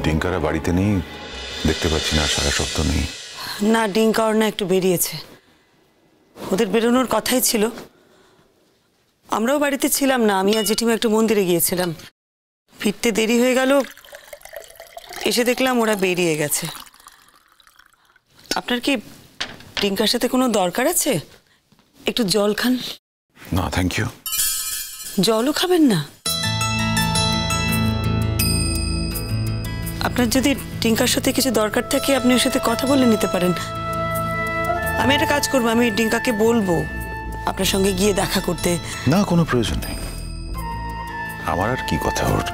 ডিঙ্কারা বাড়িতে নেই, দেখতে পাচ্ছি না, সারা সপ্তাহ নেই। না, ডিঙ্কা ওর না একটু বেরিয়েছে, ওদের বেরোনোর কথাই ছিল। আমরাও বাড়িতে ছিলাম না, আমি আর জেঠিমা একটু মন্দিরে গিয়েছিলাম, ফিরতে দেরি হয়ে গেল, এসে দেখলাম ওরা বেরিয়ে গেছে। আপনার কি ডিঙ্কার সাথে কোনো দরকার আছে? একটু জল খান। না থ্যাংক ইউ। জলও খাবেন না? আপনার যদি ডিঙ্কার সাথে কিছু দরকার থাকে আপনি ওর সাথে কথা বলে নিতে পারেন। আমি একটা কাজ করবো, আমি ডিঙ্কাকে বলবো আপনার সঙ্গে গিয়ে দেখা করতে। না, কোনো প্রয়োজন নেই, আমার আর কি কথা ওর।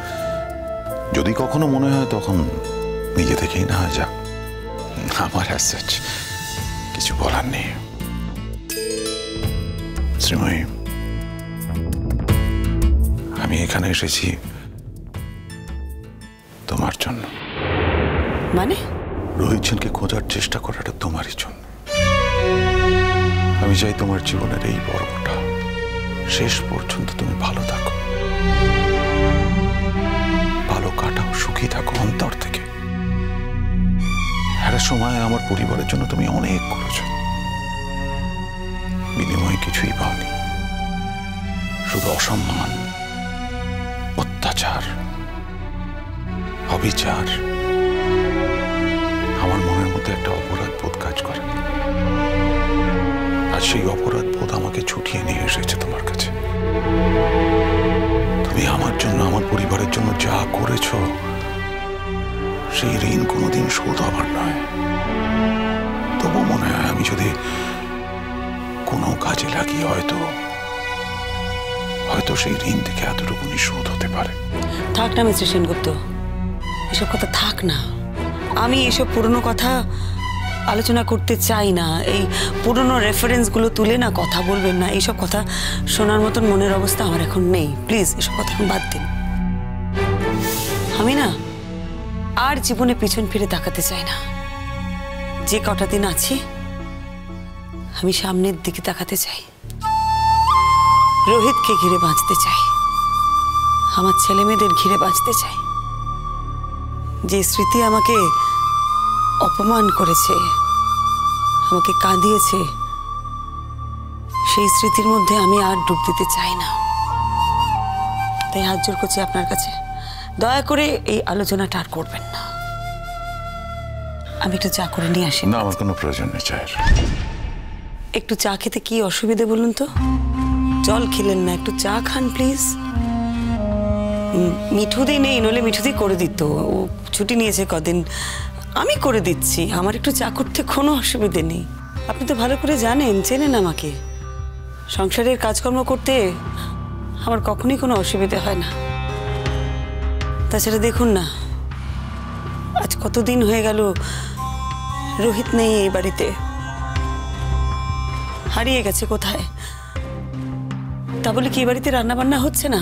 যদি কখনো মনে হয় তখন নিজে থেকেই না যাক, আমার as such কিছু বলার নেই। শ্রীময়ী, আমি এখানে এসেছি তোমার জন্য। মানে? রোহিত সেনকে খোঁজার চেষ্টা করাটা তোমারই জন্য। আমি চাই তোমার জীবনের এই পর্বটা শেষ পর্যন্ত তুমি ভালো থাকো, ভালো কাটাও, সুখী থাকো অন্তর থেকে। একটা সময় আমার পরিবারের জন্য তুমি অনেক করেছ, বিনিময়ে কিছুই পাওনি, শুধু অসম্মান, অত্যাচার, অবিচার। আমার মনের মধ্যে একটা অপরাধ বোধ কাজ করে, আর সেই অপরাধ বোধ আমাকে ছুটিয়ে নিয়ে এসেছে তোমার কাছে। তুমি আমার জন্য, আমার পরিবারের জন্য যা করেছ, সেই ঋণ কোনোদিন শোধ হবার নয়। তবু মনে হয় আমি যদি কোনো কাজে লাগিয়ে হয়তো সেই ঋণ থেকে এতটুকুনি শোধ হতে পারে। থাক না মিস্টার সেনগুপ্ত, এসব কথা থাক না। আমি এসব পুরনো কথা আলোচনা করতে চাই না। এই পুরনো রেফারেন্সগুলো তুলে না কথা বলবেন না, এইসব কথা শোনার মতন মনের অবস্থা আমার এখন নেই। প্লিজ এসব কথা এখন বাদ দিন। আমি না আর জীবনে পিছন ফিরে তাকাতে চাই না। যে কটা দিন আছি আমি সামনের দিকে তাকাতে চাই, রোহিতকে ঘিরে বাঁচতে চাই, আমার ছেলে মেয়েদের ঘিরে বাঁচতে চাই। যে স্মৃতি আমাকে অপমান করেছে, আমাকে কাঁদিয়েছে, সেই স্মৃতির মধ্যে আমি আর ডুব দিতে চাই না। তাই হাত জোর করছি আপনার কাছে, দয়া করে এই আলোচনাটা আর করবেন না। আমি একটু চা করে নিয়ে আসি। না, আমার কোনো প্রয়োজন নেই চায়ের। একটু চা খেতে কি অসুবিধে বলুন তো? জল খেলেন না, একটু চা খান প্লিজ। মিঠুদি নেই, নইলে মিঠুদি করে দিত, ও ছুটি নিয়েছে কদিন। আমি করে দিচ্ছি, আমার একটু চা করতে কোনো অসুবিধে নেই। আপনি তো ভালো করে জানেন, চেনেন আমাকে। সংসারের কাজকর্ম করতে আমার কখনোই কোনো অসুবিধে হয় না। তাছাড়া দেখুন না, আজ কতদিন হয়ে গেল রোহিত নেই এই বাড়িতে, হারিয়ে গেছে কোথায়। তা বলে কি এই বাড়িতে রান্না বান্না হচ্ছে না?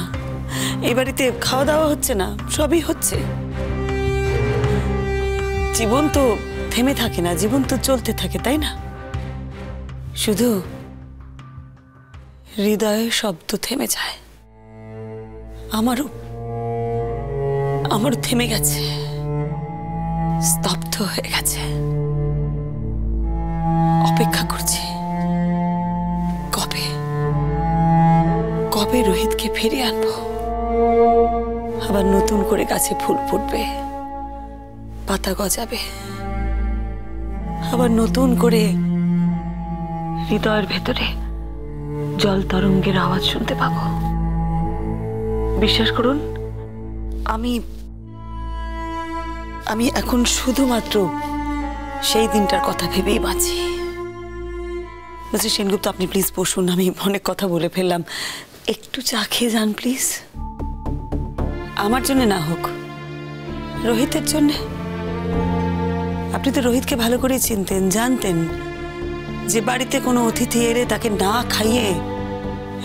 এই বাড়িতে খাওয়া দাওয়া হচ্ছে না? সবই হচ্ছে। জীবন তো থেমে থাকে না, জীবন তো চলতে থাকে, তাই না? শুধু হৃদয়ের শব্দ থেমে যায়। আমারও থেমে গেছে, স্তব্ধ হয়ে গেছে। অপেক্ষা করছি কবে রোহিতকে ফিরিয়ে আনবো। আবার নতুন করে গাছে ফুল ফুটবে, পাতা গজাবে, আবার নতুন করে হৃদয়ের ভেতরে জল তরঙ্গের আওয়াজ শুনতে পাবো। বিশ্বাস করুন, আমি এখন শুধুমাত্র সেই দিনটার কথা ভেবেই বাঁচি। মিস্টার সেনগুপ্ত, আপনি প্লিজ বসুন, আমি অনেক কথা বলে ফেললাম। একটু চা খেয়ে যান প্লিজ। আমার জন্য না হোক, রোহিতের জন্য। আপনি তো রোহিতকে ভালো করে চিনতেন, জানতেন যে বাড়িতে কোনো অতিথি এলে তাকে না খাইয়ে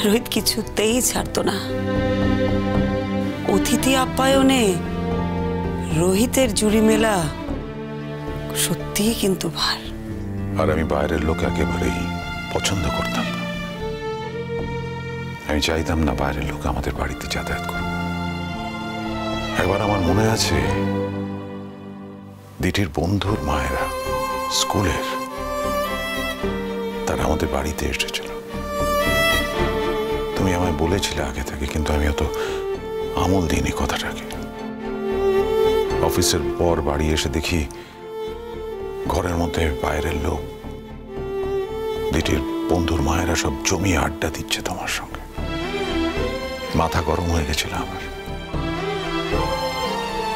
রোহিত কিছুতেই ছাড়তো না। অতিথি আপ্যায়নে রোহিতের জুড়ি মেলা সত্যিই কিন্তু ভার। আর আমি বাইরের লোক একেবারেই পছন্দ করতাম না। আমি চাইতাম না বাইরের লোক আমাদের বাড়িতে যাতায়াত করুক। একবার আমার মনে আছে দিটির বন্ধুর মায়েরা স্কুলের, তারা আমাদের বাড়িতে এসেছিল। তুমি আমায় বলেছিলে আগে থেকে, কিন্তু আমি অত আমল দিইনি কথাটাকে। অফিসের পর বাড়ি এসে দেখি ঘরের মধ্যে বাইরের লোক, দিটির বন্ধুর মায়েরা সব জমিয়ে আড্ডা দিচ্ছে তোমার সঙ্গে। মাথা গরম হয়ে গেছিল আমার।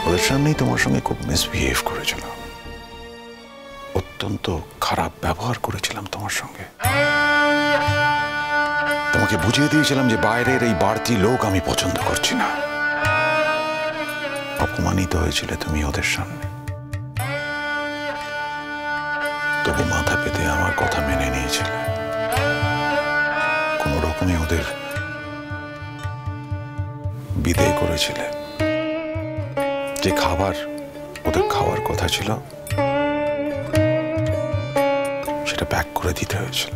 ওদের সামনেই তোমার সঙ্গে খুব মিসবিহেভ করেছিলাম, অত্যন্ত খারাপ ব্যবহার করেছিলাম তোমার সঙ্গে। তোমাকে বুঝিয়ে দিয়েছিলাম যে বাইরের এই বাড়তি লোক আমি পছন্দ করছি না। অপমানিত হয়েছিলে তুমি ওদের সামনে, তবু মাথা পেতে আমার কথা মেনে নিয়েছিলে। কোন রকমে ওদের বিদায় করেছিলে। যে খাবার ওদের খাওয়ার কথা ছিল সেটা প্যাক করে দিতে হয়েছিল।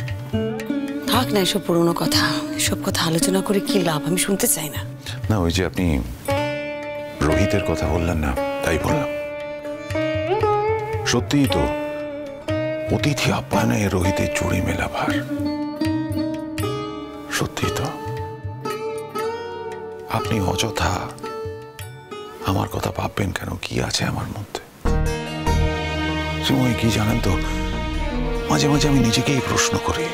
থাক না এসব পুরনো কথা, এসব কথা আলোচনা করে কি লাভ, আমি শুনতে চাই না। না, ওই যে আপনি রোহিতের কথা বললেন না, তাই বললাম। সত্যিই তো অতিথি আপ্যায়নে রোহিতের চুরি মেলা ভার। সত্যিই তো আপনি অযথা আমার কথা ভাববেন কেন? কি আছে আমার মধ্যে? সময় কি জানেন তো, মাঝে মাঝে আমি নিজেকেই প্রশ্ন করি,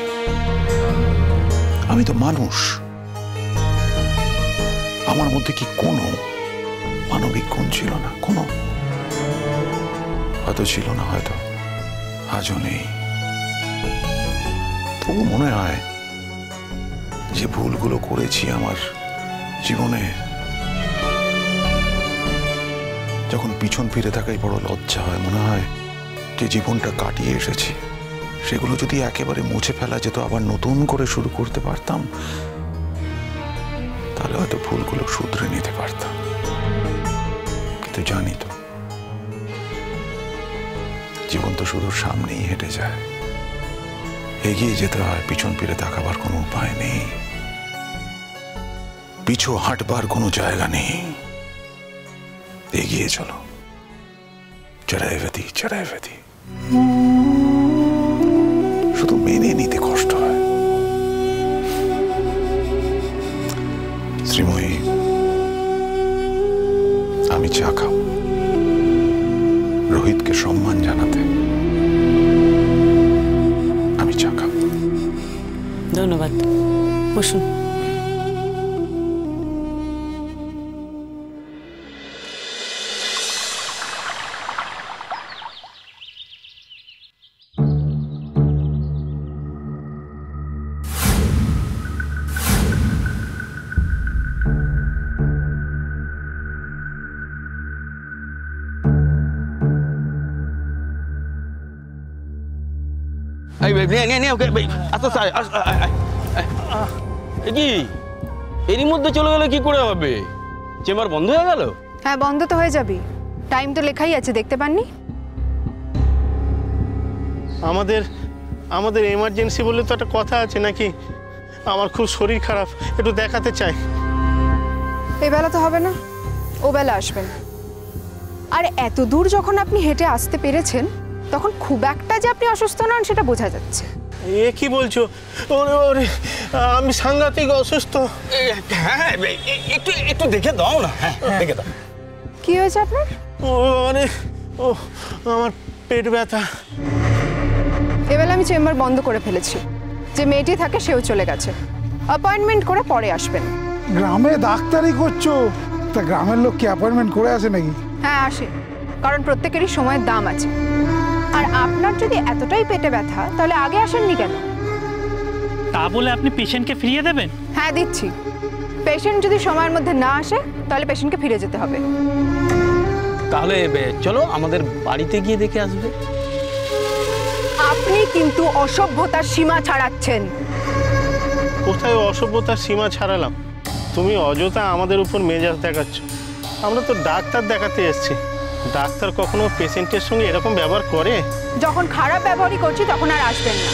আমি তো মানুষ, আমার মধ্যে কি কোনো মানবিক গুণ ছিল না? কোনো, হয়তো ছিল না, হয়তো আজও নেই। তবু মনে হয় যে ভুলগুলো করেছি আমার জীবনে, যখন পিছন ফিরে থাকাই বড় লজ্জা হয়। মনে হয় যে জীবনটা কাটিয়ে এসেছি, সেগুলো যদি একেবারে মুছে ফেলা যেত, আবার নতুন করে শুরু করতে পারতাম, তাহলে হয়তো ভুলগুলো শুধরে নিতে পারতাম। কিন্তু জানি তো, জীবন তো শুধু সামনেই হেঁটে যায়, এগিয়ে যেতে হয়, পিছন ফিরে তাকাবার কোনো উপায় নেই, পিছু হাঁটবার কোনো জায়গা নেই। এগিয়ে চলো, চড়াইবেদি চড়াইবেদি। শুধু মেনে নিতে কষ্ট হয়। শ্রীময়ী, আমি চা খাও রোহিতকে সম্মান জানাতে। আমি চা খাও। ধন্যবাদ, বসুন। এরই মধ্যে চলে গেলে কি করে হবে? চেম্বার বন্ধ হয়ে গেল? হ্যাঁ, বন্ধ তো হয়ে যাবে, টাইম তো লেখাই আছে, দেখতে পাননি? আমাদের এমার্জেন্সি বলে তো একটা কথা আছে নাকি? আমার খুব শরীর খারাপ, একটু দেখাতে চাই। এই বেলা তো হবে না, ও বেলা আসবেন। আর এত দূর যখন আপনি হেঁটে আসতে পেরেছেন, তখন খুব একটা যে আপনি অসুস্থ নন সেটা বোঝা যাচ্ছে। এ কি বলছো? ওরে আমি সাংঘাতিক অসুস্থ। হ্যাঁ, একটু একটু দেখে দাও না। হ্যাঁ, দেখে দাও। কি হয়েছে আপনার? আমার পেট ব্যথা। এবেলা আমি চেম্বার বন্ধ করে ফেলেছি, যে মেয়েটি থাকে সেও চলে গেছে। অ্যাপয়েন্টমেন্ট করে পরে আসবেন। গ্রামে ডাক্তারি করছো, তা গ্রামের লোক কি অ্যাপয়েন্টমেন্ট করে আসে নাকি? হ্যাঁ আসে, কারণ প্রত্যেকেরই সময়ের দাম আছে। আর আপনার যদি এতটাই পেটে ব্যথা, তাহলে আগে আসেননি কেন? তা বলে আপনি পেশেন্টকে ফিরিয়ে দেবেন? হ্যাঁ দিচ্ছি। পেশেন্ট যদি সময়ের মধ্যে না আসে, তাহলে পেশেন্টকে ফিরে যেতে হবে। তাহলে চলো আমাদের বাড়িতে গিয়ে দেখে আসবে। আপনি কিন্তু অসভ্যতার সীমা ছাড়াচ্ছেন। কোথায় অসভ্যতার সীমা ছাড়ালাম? তুমি অযথা আমাদের উপর মেজাজ দেখাচ্ছ। আমরা তো ডাক্তার দেখাতে এসেছি, ডাক্তার কখনো পেশেন্টের সঙ্গে এরকম ব্যবহার করে? যখন খারাপ ব্যবহারই করছি তখন আর আসবেন না।